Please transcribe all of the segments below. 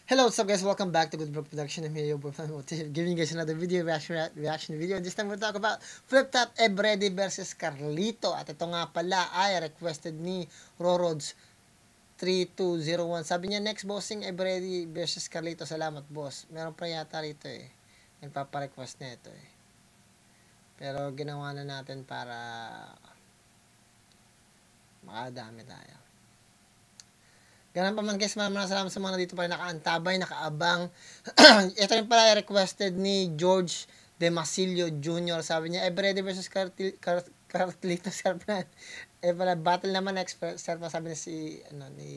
Hello, what's up guys? Welcome back to Good Bro Production. I'm here, your boyfriend Motive, giving you guys another video, reaction video. This time we'll talk about Flip Top Ebredy versus Carlito. At ito nga pala ay requested ni Rorods 3201. Sabi niya, next bossing Ebredy versus Carlito. Salamat boss. Meron pa yata rito eh. Nagpapa-request na ito eh. Pero ginawa na natin para makadami tayo. Ganun pa man guys, maraming salamat sa mga dito pa rin nakaantabay, nakaabang. Ito rin pala requested ni George De Masilio Jr. Sabi niya, Ebredy versus Carlito Serplan. Pala, battle naman expert pa sabi niya ni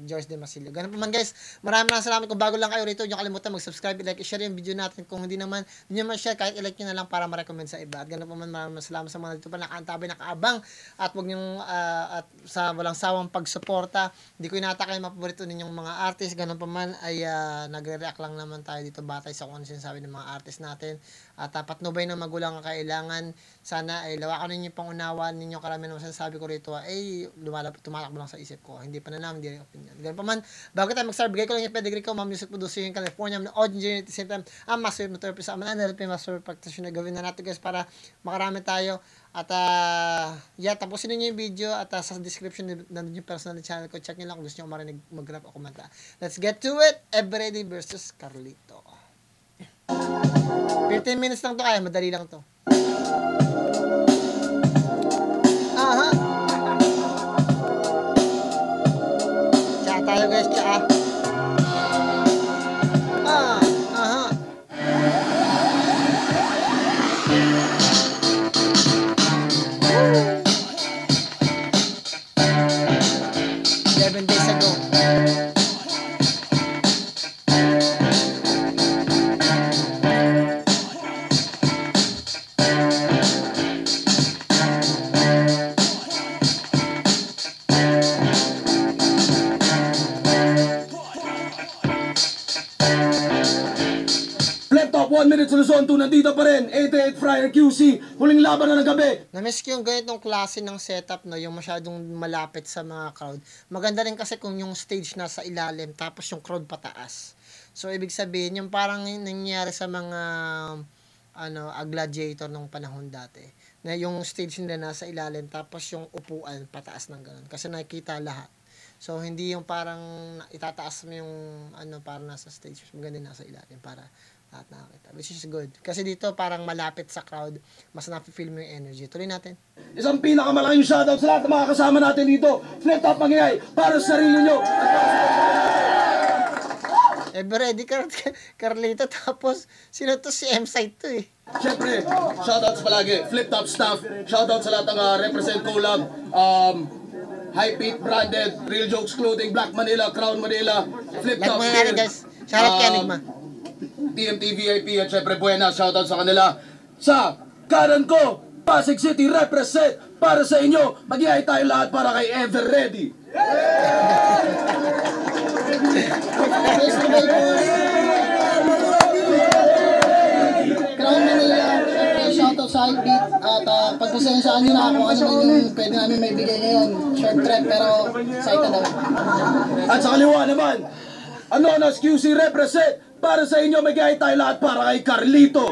George De Masilio. Ganun pa man guys, maraming salamat. Kung bago lang kayo rito, huwag niyo kalimutan mag-subscribe, like, i-share yung video natin. Kung hindi naman, hindi naman share, kahit i-like nyo na lang para ma-recommend sa iba. At ganun pa man, maraming salamat sa mga dito pa nakaantabay, nakaabang. At huwag niyong, at sa walang sawang pagsuporta. Hindi ko inatake yung mga paborito ninyong mga artist. Ganun pa man, ay nagre-react lang naman tayo dito batay sa kung ano sinasabi ng mga artist natin. At patnubay ng magulang ang kailangan. Sana ay lawakan ninyo pang unawa ninyo karamihan ng masasabi ko rito ay tumatakbo lang sa isip ko. Hindi pa na namin, hindi rin opinion. Ganun pa man, bago tayo mag-start, bigay ko lang yung pedigree ko, Ma'am Music Producer in California, ang audio at the same time, ang master therapist, ang NLP master practitioner. Gawin na natin guys para makarami tayo. At tapusin niyo yung video at sa description nandun yung personal channel ko. Check nyo lang kung gusto nyo marinig, mag-rap o kumanta. Let's get to it! Ebredy versus Carlito. 15 minutes lang to, kaya madali lang to. Aha! Tsaka tayo guys, tsaka. Aha! 11 days ago. Flip Top, 1 minute sa Luzon 2, nandito pa rin, 88 Friar QC, huling laban na ng gabi. Na-miss ko yung ganitong klase ng setup, no, yung masyadong malapit sa mga crowd. Maganda rin kasi kung yung stage nasa ilalim, tapos yung crowd pataas. So, ibig sabihin, yung parang nangyari sa mga gladiator nung panahon dati. Na yung stage nila nasa ilalim, tapos yung upuan pataas ng ganun. Kasi nakikita lahat. So, hindi yung parang itataas mo yung parang nasa stage. Maganda nasa ilalim para lahat nakakita. Which is good. Kasi dito parang malapit sa crowd. Mas nafe-feel mo yung energy. Tuloy natin. Isang pinakamalaking shoutout sa lahat ng mga kasama natin dito. Flip Top Mangingay, para sa sarili nyo. Ebredy Carlito, tapos sino to, si M-Site to eh. Siyempre, shoutouts palagi, Flip Top staff. Shoutout sa lahat ng represent collab. High Peak branded, Real Jokes Clothing, Black Manila, Crown Manila, Flip Like Top mga natin guys. Shoutout kay Enigma. TMT VIP at syempre Buena, shoutout sa kanila. Sa kanan ko, Pasig City represent para sa inyo. Mag-iay tayo lahat para kay Ebredy. Crown Manila, shoutout sa High Beat at pagpasensyahan nyo na kung ano yung pwede namin may bigay ngayon. Short trip pero excited daw. At sa kaliwa naman, Anonas QC represent para sa inyo. Mag-iay tayo lahat para kay Carlito.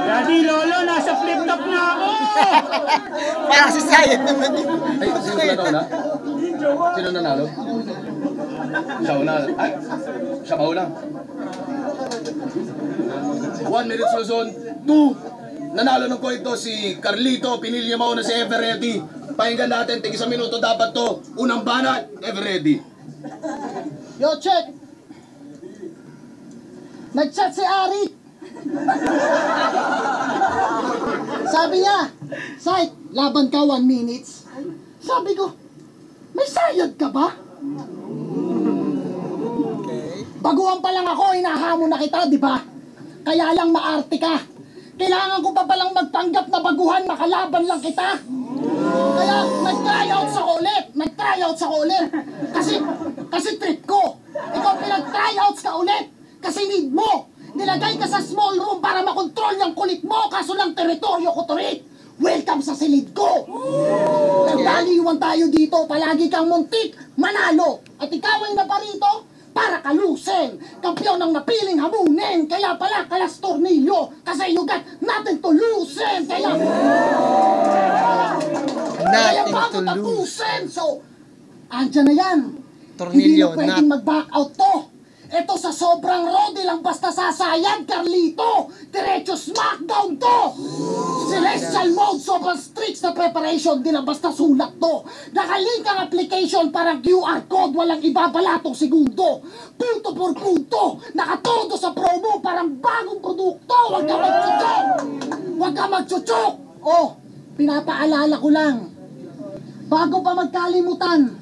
Daddy Lolo, nasa Flip Top na ako! Parang si Sayed naman yun. Ay, sino nanalo? Sino nanalo? Siya una. Ay, siya pa una. 1 minute sa Luzon, 2. Nanalo ng koito si Carlito. Pinili niya mauna si Ebredy. Pakinggan natin, tig isang minuto dapat to. Unang banat, Ebredy. Yo, check! Nag-chat si Ari! Sabi niya, Sai, laban ka 1 minutes. Sabi ko, may sayad ka ba? Okay. Baguhan pa lang ako, hinahamon na kita, di ba? Kaya lang maarte ka. Kailangan ko pa palang magpanggap na baguhan, makalaban lang kita. Kaya nag-tryouts ako ulit. Kasi trip ko. Ikaw pinag-tryouts ka ulit. Kasi need mo. Nilagay ka sa small room para makontrol yung kulit mo. Kaso lang teritoryo ko to rin. Welcome sa silid ko! Nagdaliwan tayo dito, palagi kang muntik, manalo. At ikaw ay naparito para kalusin. Kampiyon ang napiling hamunin. Kaya pala kalas tornilyo. Kasi you got nothing to loosen. Kaya Nothing bago to lose. tapusin. So, andyan na yan. Tornilyo, Hindi na pwedeng mag-back out to. Ito sa sobrang rodi lang basta sasayad, Carlito. Diretso smackdown to. Celestial mode, sobrang strict na preparation. Di na basta sulat to. Nakalink ang application, parang QR code. Walang ibabalatong segundo. Punto por punto. Nakatodo sa promo, parang bagong produkto. Huwag ka magchuchok. Huwag ka magchuchok. Oh, pinapaalala ko lang. Bago pa magkalimutan.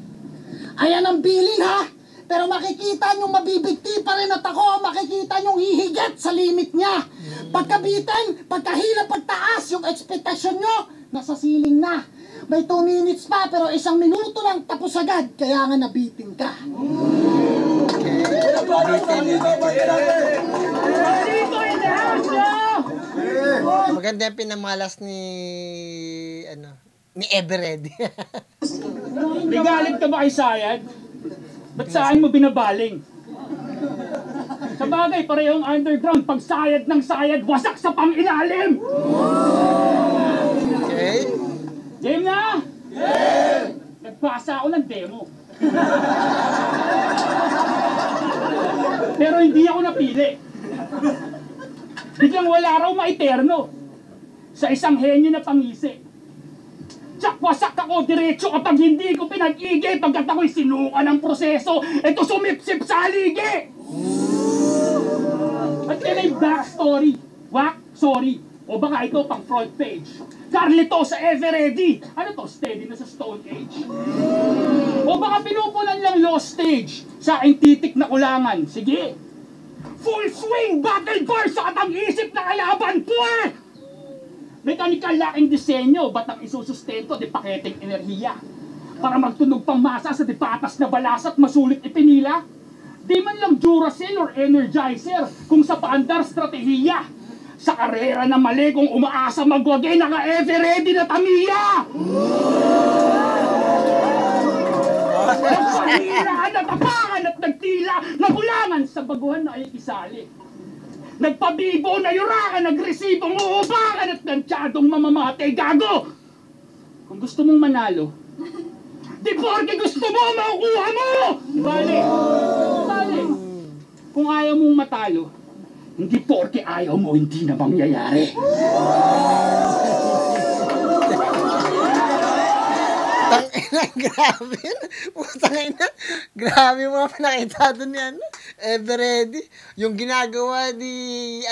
Ayan ang bilin ha. Pero makikita nyo mabibigti pa rin at ako makikita nyo hihigit sa limit niya. Pagkabitin, pagkahila, pagtaas, yung expectation nyo, nasa ceiling na. May 2 minutes pa pero 1 minuto lang tapos agad. Kaya nga nabitin ka. Maganda yung pinamalas ni Everready. May galit ka ba kay Sayad? Ba't saan mo binabaling? Sa bagay, parehong underground. Pag sayad ng sayad, wasak sa pang-ilalim! Okay? Game na? Game! Nagpasa ako ng demo. Pero hindi ako napili. Biglang wala raw ma-eterno. Sa isang henyo na pangisi. Tsak, wasak ako diretso kapag hindi ko pinag-igay pagkat ako'y sinukan ng proseso. Ito sumipsip sa haligi! At yan ay backstory. Sorry. O baka ito pang front page. Carlito sa Everready. Ano to? Steady na sa Stone Age. O baka pinupunan lang lost stage. Sa aking titik na kulangan. Sige. Full swing battle bar sa katang-isip na kalaban. Pwe! Mechanical laking disenyo, ba't ang isusustento di paketeng enerhiya? Para magtunog pang masa sa di patas na balas at masulit ipinila? Di man lang Duracell or Energizer kung sa paandar strategiya. Sa karera na mali kung umaasa magwagay naka-Everready na tamiya! Nagpahilaan at tapangan at nagtila na kulangan sa baguhan na ay isali. Nagpabibo na yurakan, nagresibong uupakan at nantsyadong mamamatay gago! Kung gusto mong manalo, di porke gusto mo, makukuha mo! Bale! Kung ayaw mong matalo, hindi porke ayaw mo, hindi na mangyayari. Grabe. Putangina. Grabe yung mga pinakita doon yan. Everready. Yung ginagawa ni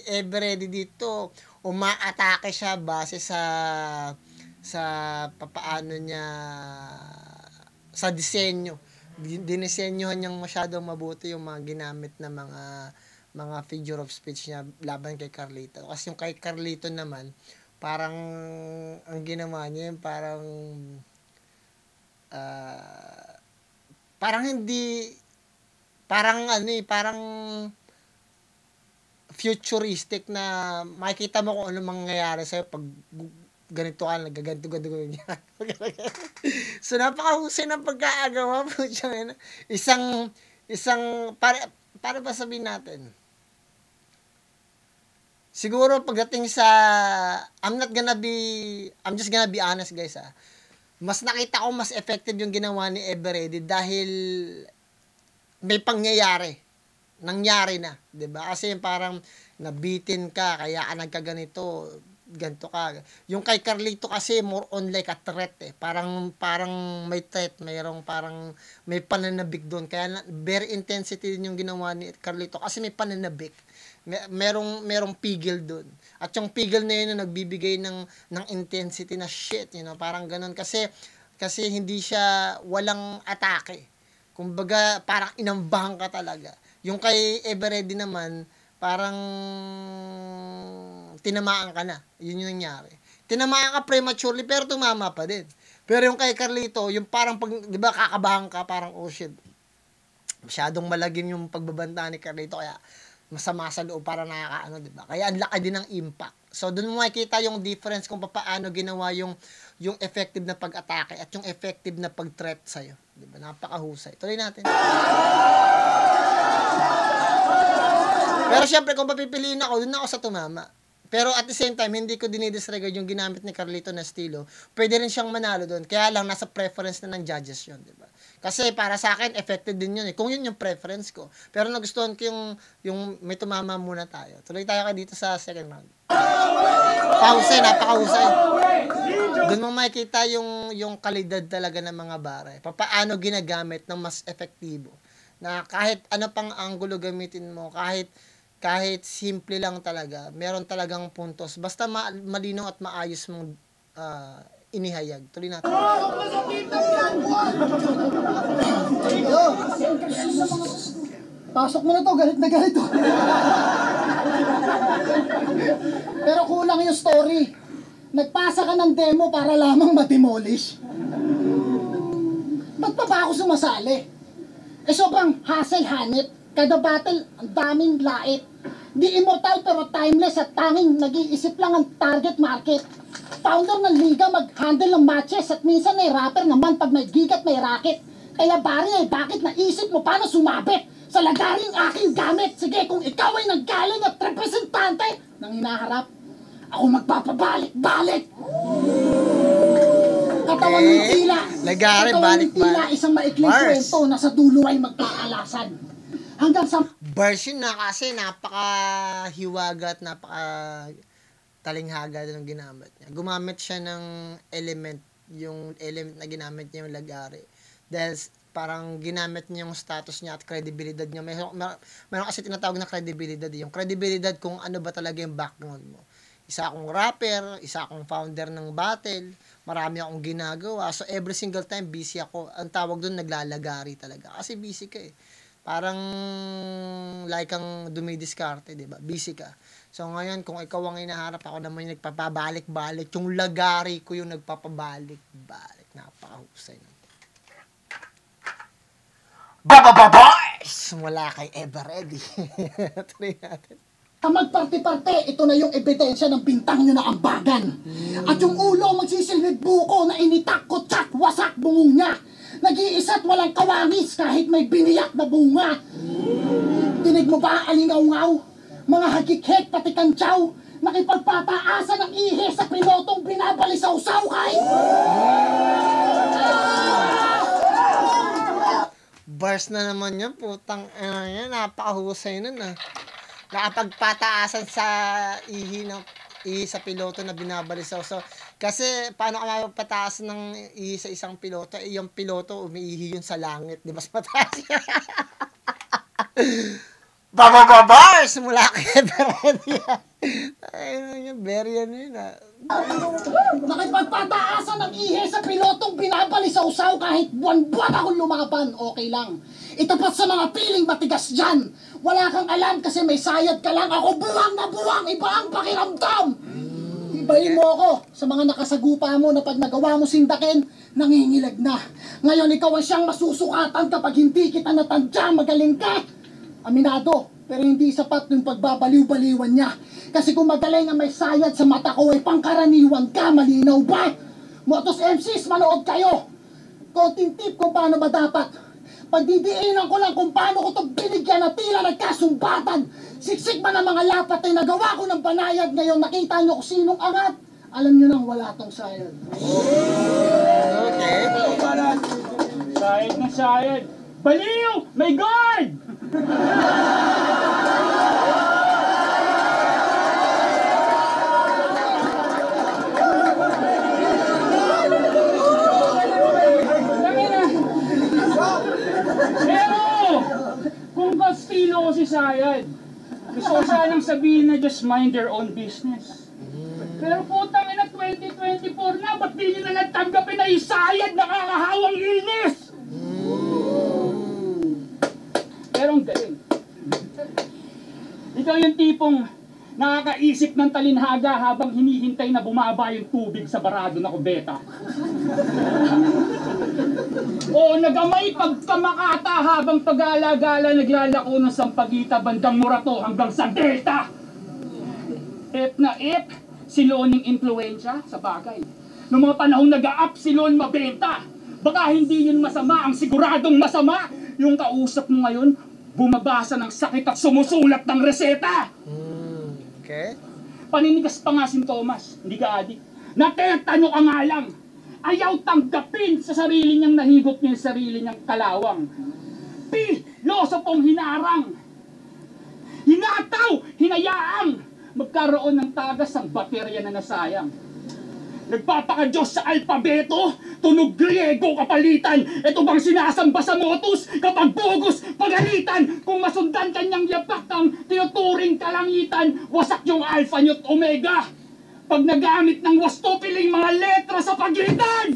Everready dito, umaatake siya base sa papaano niya sa disenyo. Dinisenyohan niyang masyadong mabuti yung mga ginamit na mga figure of speech niya laban kay Carlito. Kasi yung kay Carlito naman, parang ang ginawa niya parang parang futuristic na makikita mo kung ano mangyayari sa'yo pag ganito ka, nagaganto niya. So, napakahusay ng pagkaagawa po siya. Para ba sabihin natin? Siguro pagdating sa I'm just gonna be honest guys mas nakita ko mas effective yung ginawa ni Everready dahil may nangyari na, 'di ba? Kasi parang nabitin ka kaya ka nagkaganito, ganito ka. Yung kay Carlito kasi more on like a threat Parang may threat, parang may pananabik doon. Kaya very intensity din yung ginawa ni Carlito kasi may pananabik. Merong pigil doon. At yung pigil na yun nagbibigay ng intensity na shit, parang ganun kasi hindi siya walang atake. Kumbaga parang inambahan ka talaga. Yung kay Everready naman parang tinamaan ka na. Yun yung nangyari. Tinamaan ka prematurely pero tumama pa din. Pero yung kay Carlito, yung parang di ba kakabahan ka, parang oh shit. Masyadong malagim yung pagbabanta ni Carlito kaya masama sa loob para nakakaano, di ba? Kaya ang laki din ng impact. So doon mo makikita yung difference kung paano ginawa yung yung effective na pag-atake at yung effective na pag-threat sa'yo. Diba? Napakahusay. Tuloy natin. Pero syempre, kung papipiliin ako, dun ako sa tumama. Pero at the same time, hindi ko dinidisregard yung ginamit ni Carlito na estilo. Pwede rin siyang manalo doon. Kaya lang, nasa preference na ng judges yun, di ba? Kasi para sa akin, effective din yun eh. Kung yun yung preference ko. Pero nagustuhan ko yung may tumama muna tayo. Tuloy tayo dito sa second round. Pahusay, napakahusay. Doon mo makikita yung kalidad talaga ng mga bare. Paano ginagamit ng mas efektibo. Na kahit ano pang anggulo gamitin mo, kahit simple lang talaga, meron talagang puntos. Basta malinaw at maayos mong inihayag. Tuloy natin. Pasok mo na to, galit na galit to. Pero kulang yung story. Nagpasa ka ng demo para lamang ma-demolish. Ba't pa ba ako sumasali? Sobrang hassle-hanip. Kada battle, ang daming lait. Di immortal pero timeless at tanging nag-iisip lang ang target market. Founder ng liga mag-handle ng matches at minsan ay rapper naman pag may gig at may racket. Kaya bari bakit naisip mo paano sumabit? Sa lagaring aking gamit. Sige, kung ikaw ay nanggaling at representante ng hinaharap, ako magpapabalik-balik. Katawan ng tila. Lagari, balik-balik. Tila, isang maikling Bars. kwento na sa dulo ay magkakalasan. Hanggang sa... Bars yun na kasi napaka-hiwaga at napaka-talinghaga ng ginamit niya. Gumamit siya ng element, yung element na ginamit niya yung lagari. Dahil parang ginamit niya yung status niya at credibility niya. Meron kasi tinatawag na credibility. Yung credibility kung ano ba talaga yung background mo. Isa akong rapper, isa akong founder ng battle, marami akong ginagawa. So every single time busy ako. Ang tawag doon naglalagari talaga. Kasi busy ka eh. Parang like kang dumidiskarte, di ba? Busy ka. So ngayon, kung ikaw ang hinaharap, ako naman yung nagpapabalik-balik. Yung lagari ko yung nagpapabalik-balik. Napakahusay na. Boys! Wala kay Ever Ready. Tuloy natin. Sa magparte-parte, ito na yung ebidensya ng bintang nyo na ambagan. At yung ulo magsisilbid buko na initak ko tsak wasak bungong niya. Nag-iisa't walang kawangis kahit may biniyak na bunga. Tinig mo ba alingaw-ngaw? Mga hagikik pati kantsaw, nakipagpataasan ng ihe sa pilotong binabalisaw-saw kay... Bars na naman yan, putang yan, napakahusay nun ah. Nakapagpataasan sa ihi sa piloto na binabalisaw. So, kasi paano ka mapapataas ng ihi sa isang piloto? Eh, yung piloto, umiihi yun sa langit. Di ba mas mataas yan? Bars! Mula kay Beredia. Ay, very ano yun ah. Nakipagpataasan ng ihe sa pilotong binabalisaw-saw kahit buwan-buwan akong lumaban, okay lang. Itapat sa mga piling matigas dyan. Wala kang alam kasi may sayad ka lang. Ako buwang na buwang, iba ang pakiramdam. Ibahin mo ako sa mga nakasagupa mo na pag nagawa mo sindakin, nangingilag na. Ngayon ikaw ang siyang masusukatan kapag hindi kita natandya, magaling ka. Aminado, pero hindi sapat yung pagbabaliw-baliwan niya. Kasi kung magaling ang may sayad sa mata ko ay pangkaraniwan ka, malinaw ba? Motos MCs, manood kayo. Konting tip kung paano ba dapat. Pagdidiinan ko lang kung paano ko ito binigyan na tila nagkasumbatan. Siksik man ang mga lapat ay nagawa ko ng banayad. Ngayon nakita nyo kung sinong angat. Alam nyo nang wala tong sayad. Okay. Sayad na sayad. Baliw! May guard! Kung Kastilo ko si Sayad, gusto ko sanang sabihin na just mind their own business. Pero putang ina 2024 na, ba't di nyo na nagtanggapin na isayad nakakahawang inis? Pero ang galing. Ikaw yung tipong nakakaisip ng talinhaga habang hinihintay na bumaba yung tubig sa barado na kubeta. O nagamay pagkamakata habang pag-alagala naglalako ng Sampaguita bandang Murato hanggang sa Delta. If na if, siloning impluensya sa bagay. Noong mga panahon nag-a-upsilon mabenta. Baka hindi yun masama, ang siguradong masama. Yung kausap mo ngayon, bumabasa ng sakit at sumusulat ng reseta. Okay. Paninigas pa nga si Thomas, hindi ka adik. Natetano ka nga lang. Ayaw tanggapin sa sarili niyang nahigop niya yung sarili niyang kalawang. Pilosopong hinarang. Hinataw, hinayaang. Magkaroon ng tagas ang baterya na nasayang. Nagpapakadiyos sa alpabeto, tunog Griego kapalitan. Ito bang sinasamba sa motus kapag bugos pagalitan? Kung masundan kanyang yapak ang tinuturing kalangitan, wasak yung alpha nyo't omega. Pag nagamit ng wastupiling mga letra sa pagitan.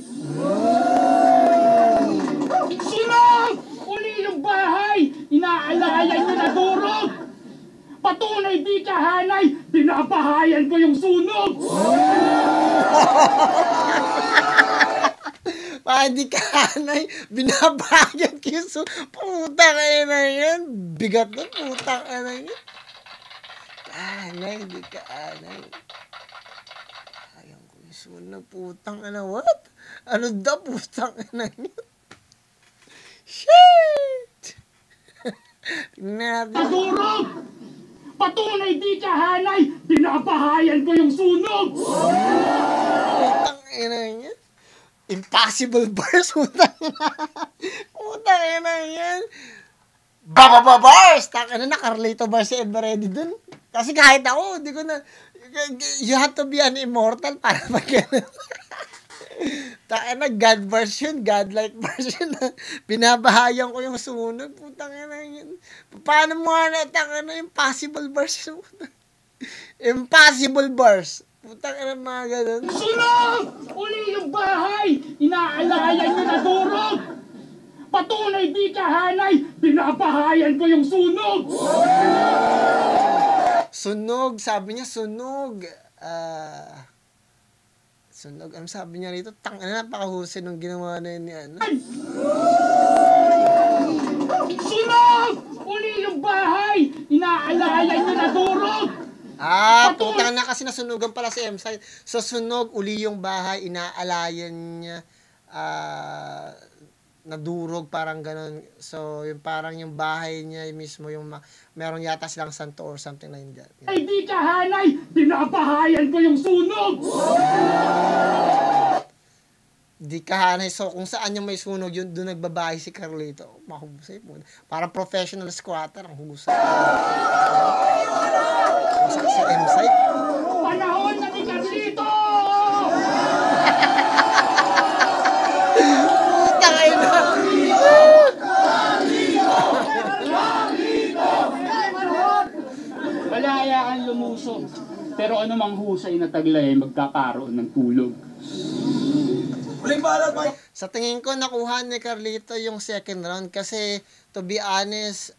Sunog! Uli yung bahay, inaalayan nyo na durog. Patunay di kahanay, binabahayan ko yung sunog. Hindi ka anay, binabayan ko yung putang ina yan. Bigat na putang ina yan. Anay, di ka anay. Ayaw ko yung sunog, putang ina, what? Ano daw putang ina yan? Shit! Tingnan natin. Nadurog! Patunay di kahanay, binabahayan ko yung sunog. Putang ina yan. Impossible bars, putang ina. Putang ina yan. Bars! Taka na, Carlito bars si Everready dun. Kasi kahit ako, di ko na, you have to be an immortal para mag-ganon. Taka na, God version, God-like version. Binabahayan ko yung sunog. Putang ina yan. Paano mo na, taka na, impossible bars. Impossible bars. Putang ina mga ganun. Sunog! Uli yung bahay, inaalayan nyo na durog. Patunay di kahanay, binabahayan ko yung sunog. Sunog, sabi niya sunog. Sunog, ano sabi niya rito? Napakahusay nung ginawa na yun ni ano. Sunog! Uli yung bahay, inaalayan nyo na durog. Putang na kasi nasunugan pala si M-Side. So, sunog, uli yung bahay, inaalayan niya, nadurog, parang ganun. So, yung parang yung bahay niya mismo, yung meron yata silang santo or something like that. Ay di kahanay, binabahayan ko yung sunog. Di kahanay. So, kung saan yung may sunog, yun, doon nagbabahay si Carlito. Mahusay po. Parang professional squatter, ang husay. Masak si M-Site. Panahon na ni Carlito! Tangay na! Malaya kang lumusog. Pero ano mang husay na taglay, magkakaroon ng tulog. Sa tingin ko, nakuha ni Carlito yung second round kasi, to be honest,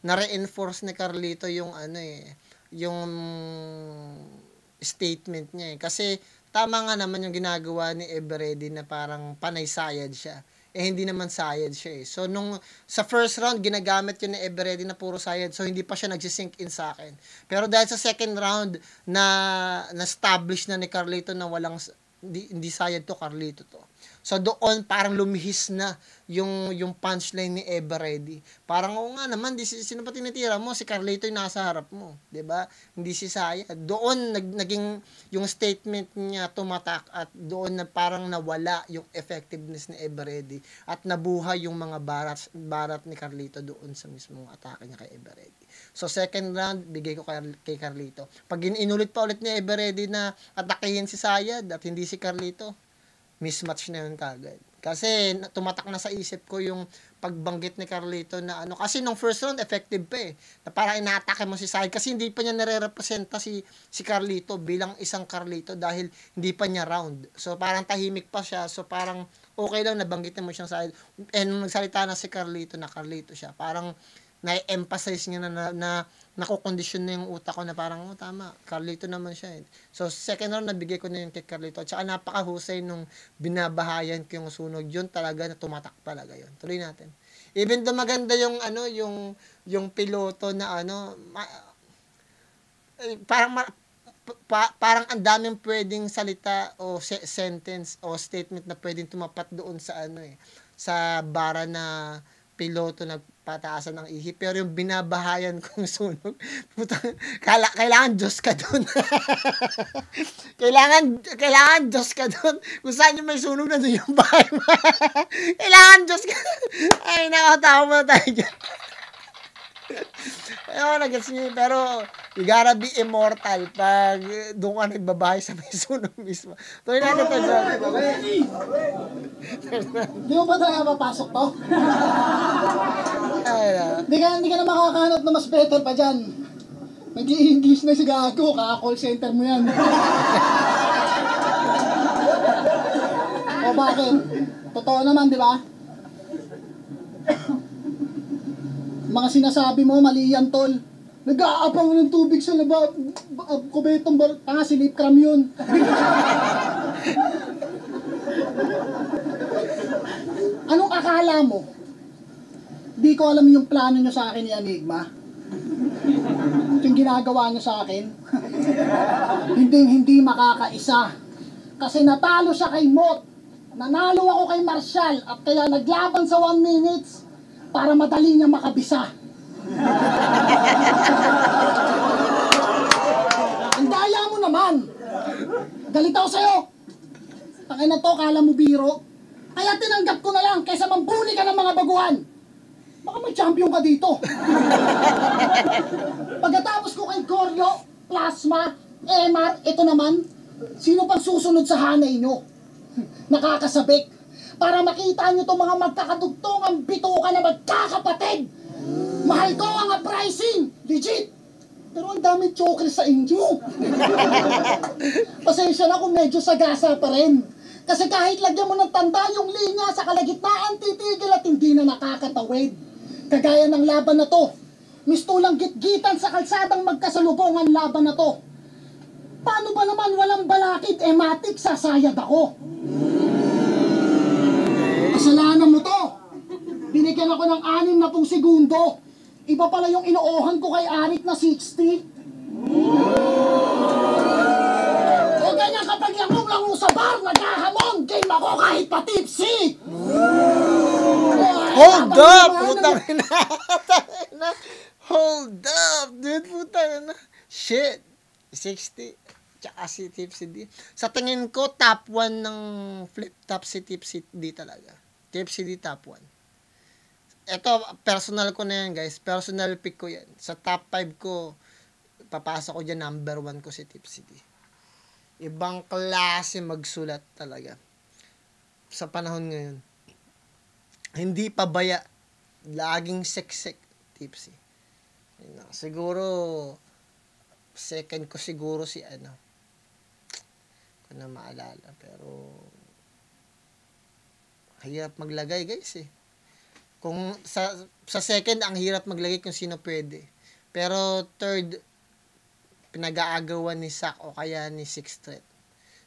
na-reinforce ni Carlito yung yung statement niya eh. Kasi, tama nga naman yung ginagawa ni Everready na parang panay-sayad siya. Hindi naman sayad siya eh. So, sa first round, ginagamit yun ni Everready na puro sayad. So, hindi pa siya nagsisink in sa akin. Pero dahil sa second round, na-establish na ni Carlito na hindi sayad to, Carlito to. So, doon parang lumihis na yung punchline ni Everready. Parang, oo nga naman, sino pa tinitira mo? Si Carlito yung nasa harap mo. 'Di ba? Hindi si Sayad. Doon, naging yung statement niya tumatak at doon na parang nawala yung effectiveness ni Everready at nabuhay yung mga barat ni Carlito doon sa mismong atake niya kay Everready. So, second round, bigay ko kay Carlito. Pag inulit pa ulit ni Everready na atakihin si Sayad at hindi si Carlito, mismatch na yun kagad. Kasi tumatak na sa isip ko yung pagbanggit ni Carlito na kasi nung first round effective pa eh. Na parang inaatake mo si Sayad kasi hindi pa niya nare-representa si Carlito bilang isang Carlito dahil hindi pa niya round. So parang tahimik pa siya. So parang okay lang nabanggitin mo siyang Sayad. And nung nagsalita na si Carlito na Carlito siya, parang na-emphasize niya na nakukondisyon na yung utak ko na parang, tama, Carlito naman siya eh. So, second round, nabigay ko na yung kay Carlito. At saka napakahusay nung binabahayan ko yung sunog. Yun talaga na tumatak talaga yun. Tuloy natin. Even though maganda yung, yung piloto na parang parang ang daming pwedeng salita o sentence o statement na pwedeng tumapat doon sa ano eh, sa bara na piloto nagpataasan ng ihi, pero yung binabahayan kong sunog, puta, kailangan Diyos ka doon. kailangan Diyos ka doon. Kung saan yung may sunog na doon yung bahay mo. Kailangan Diyos ka doon. Ay, nakatawa mo na tayo dyan. Ayun, nag-gets niyo, pero you gotta be immortal pag doon ka nagbabahay sa may sunog mismo. Tuloy natin ito dyan. Di mo ba talaga mapasok to? Ayun. Hindi ka na makakahanap na mas better pa dyan. Nag-i-English na si Gago, kaka-call center mo yan. O bakit? Totoo naman, di ba? Mga sinasabi mo, mali yan, tol. Nag-aabang ng tubig sa laba. Kubetong si lip cram yun. Anong akala mo? Di ko alam yung plano nyo sa akin ni Enigma. Yung ginagawa nyo sa akin. Hindi makakaisa. Kasi natalo siya kay Mot. Nanalo ako kay Marshall. At kaya naglaban sa 1 minutes para madali niya makabisa. Ang daya mo naman. Galit ako sa'yo. Tangin na to, kala mo biro. Kaya tinanggap ko na lang kaysa mambuli ka ng mga baguhan. Baka may champion ka dito. Pagkatapos ko kay Corlo, Plasma, MR, ito naman, sino pang susunod sa hanay nyo? Nakakasabik. Para makita nyo itong mga magkakadugtongang bituka na magkakapatid. Mahal ko ang pricing. Legit. Pero ang dami choker sa inyo. Pasensya na kung medyo sagasa pa rin. Kasi kahit lagyan mo ng tanda yung linya sa kalagitnaan, titigil at hindi na nakakatawid. Kagaya ng laban na to. Mistulang gitgitan sa kalsadang magkasalubong ang laban na to. Paano ba naman walang balakid, matik, sasayad ako? Kasalanan mo to. Binigyan ako ng 6 na segundo. Iba pala yung inoohan ko kay Arik na 60. O ganyan kapag lango sa bar, naghahamon, game ako kahit pa tipsy. Hold up! Putang ina. Hold up! Dude, putang ina. Shit. 60. Tsaka si Tipsy D. Sa tingin ko, top 1 ng flip top si Tipsy D talaga. Tipsy D top 1. Ito, personal ko na yan, guys. Personal pick ko yan. Sa top 5 ko, papasok ko dyan, number 1 ko si Tipsy D. Ibang klase magsulat talaga. Sa panahon ngayon. Hindi pabaya. Laging seksek, Tipsy. Siguro, second ko siguro si ano. Ko na maalala. Pero, hirap maglagay, guys eh. Kung sa second, ang hirap maglagay kung sino pwede. Pero third, pinag-aagawan ni Sak o kaya ni Sixth Threat.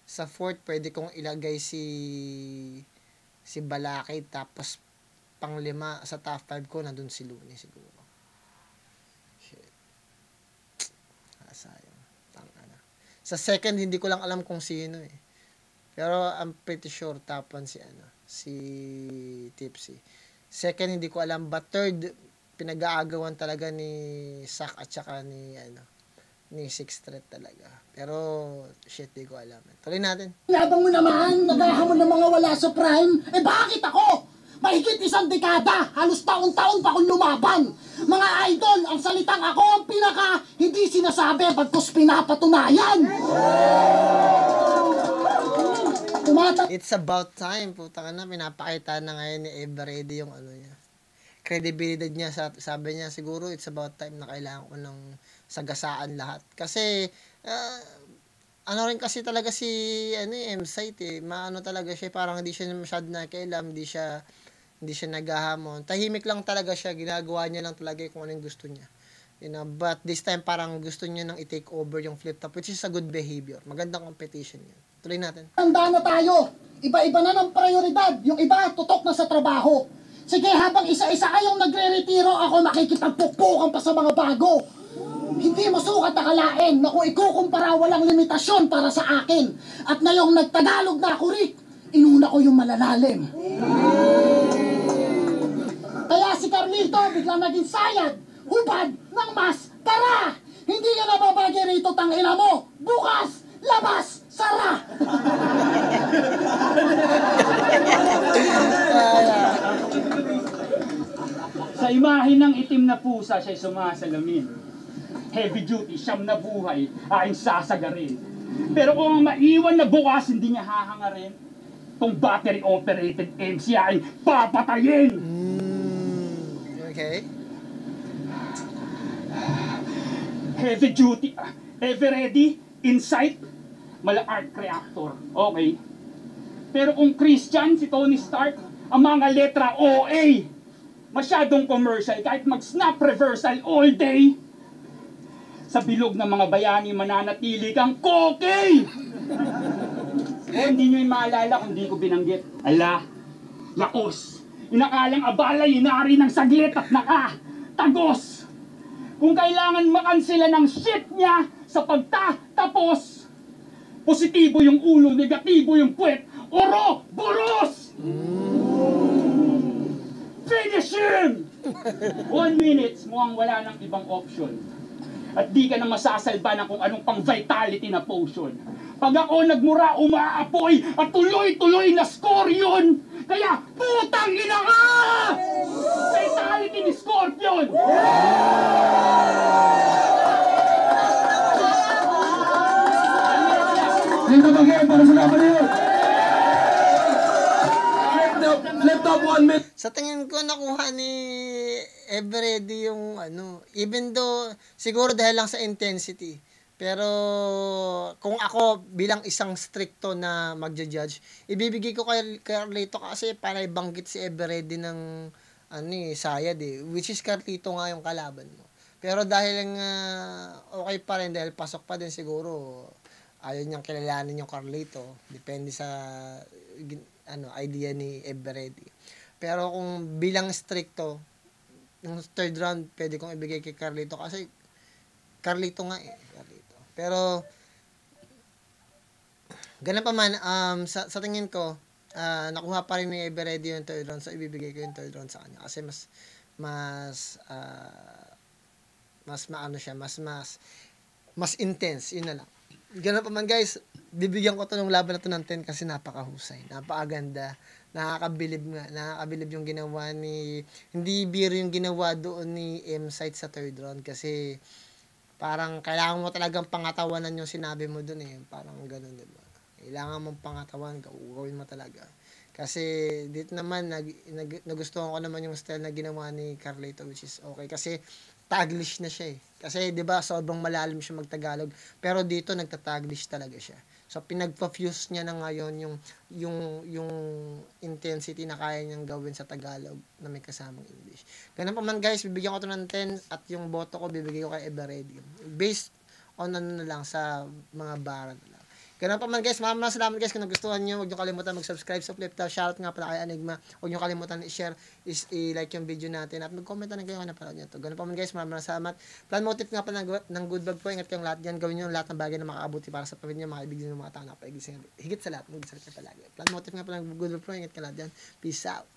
Sa fourth, pwede kong ilagay si Balakid. Tapos, pang-5 sa top 5 ko, nandun si Looney siguro. Shit. Sayang. Tangana. Sa second, hindi ko lang alam kung sino eh. Pero, I'm pretty sure top 1 si Tipsy. Second, hindi ko alam. But third, pinag-aagawan talaga ni Sak at saka ni Sixth Threat talaga. Pero, shit, di ko alam. Tuloy natin. Labang mo naman, naghahamon ng mga wala sa prime. Bakit ako? Mahigit 1 dekada, halos taon-taon pa akong lumaban. Mga idol, ang salitang ako ang pinaka hindi sinasabi bagkus pinapatunayan. It's about time. Putang na, pinapakita na ngayon ni Everready yung niya. Credibility niya. Sabi niya, siguro it's about time na kailangan ko ng sagasaan lahat. Kasi, rin kasi talaga si M-Site eh. Maano talaga siya, parang hindi siya masyad nakialam, hindi siya naghahamon. Tahimik lang talaga siya, ginagawa niya lang talaga kung anong gusto niya. But this time parang gusto niya nang i-take over yung flip top, which is a good behavior. Magandang competition yun. Tuloy natin. Tanda na tayo. Iba-iba na ng prioridad. Yung iba, tutok na sa trabaho. Sige, habang isa-isa kayong nagre-retiro, ako makikipagpukpukan pa sa mga bago. Hindi mo sukat akalain na kung ikukumpara walang limitasyon para sa akin. At ngayong nagtagalog na ako, Rick, inuna ko yung malalalim. Kaya si Carlito biglang naging sayad, hubad ng mas tara! Hindi ka nababagay rito, tangina mo! Bukas, labas, sara! Sa imahe ng itim na pusa siya'y sumasalamin. Heavy duty, siyam na buhay, aking sasagarin. Pero kung ang maiwan na bukas, hindi niya hahangarin. Tong battery-operated MC ay papatayin! Okay. Heavy duty, ever ready, insight, mala arc reactor. Okay. Pero kung Christian, si Tony Stark, ang mga letra OA, masyadong commercial, kahit mag-snap reversal all day, sa bilog ng mga bayani mananatili kang kokey! O hindi nyo yung maalala kung di ko binanggit. Ala, lakos. Inakalang abala, inari ng saglit at tagos. Kung kailangan makansela ng shit niya sa pagtatapos, positibo yung ulo, negatibo yung puwet, oro, buros! Finish him! 1 minute, mukhang wala ng ibang option. At di ka na masasalba ng kung anong pang vitality na potion. Pag ako nagmura, umaapoy at tuloy-tuloy na score yun! Kaya, putang ina ka! Vitality ni Scorpion! Dito ba kayo para sa laban niyo? Flip top 1 minute. Sa tingin ko, nakuha ni Everready yung even though, siguro dahil lang sa intensity. Pero, kung ako bilang isang stricto na magja-judge, ibibigay ko kay Carlito kasi para ibanggit si Everready ng sayad which is Carlito nga yung kalaban mo. Pero dahil nga okay pa rin, dahil pasok pa din siguro, ayaw niyang kilalanin yung Carlito. Depende sa idea ni Everready. Pero kung bilang stricto, yung third round, pwede kong ibigay kay Carlito kasi Carlito nga Carlito. Pero, ganun pa man, sa tingin ko, nakuha pa rin ni Everready yung third round, so ibibigay ko yung third round sa kanya. Kasi mas intense, yun na lang. Ganun pa man guys, bibigyan ko to ng laban na to ng 10 kasi napakahusay, napakaganda, nakakabilib yung ginawa hindi biro yung ginawa doon ni M-Site sa third round kasi parang kailangan mo talagang pangatawanan yung sinabi mo doon parang ganun, diba? Kailangan mong pangatawan, gawin mo talaga. Kasi dito naman, nagustuhan ko naman yung style na ginawa ni Carlito, which is okay. Kasi Taglish na siya Kasi 'di ba sobrang malalim siya magtagalog, pero dito nagta-Taglish talaga siya. So pinagpa-fuse niya na ngayon yung intensity na kaya niyang gawin sa Tagalog na may kasamang English. Ganun pa man guys, bibigyan ko to ng 10 at yung boto ko bibigay ko kay Everready. Based on na lang sa mga bara na lang. Ganun pa man guys, maraming salamat guys kung nagustuhan nyo. Huwag nyo kalimutan mag-subscribe sa Flip Top. Shoutout nga pala kay Enigma. Huwag nyo kalimutan i-share, i-like yung video natin at mag-comment na kayo kung napanood nyo to. Ganun pa man guys, maraming salamat. Plan motive nga pala ng good vlog po. Ingat kayong lahat dyan. Gawin nyo lahat ng bagay na makakabuti para sa pamilya, mga kaibigan nyo, mga tao na paigil. Higit sa lahat, mag-isal ka palagi. Plan motive nga pala ng good vlog po. Ingat kayo lahat dyan. Peace out.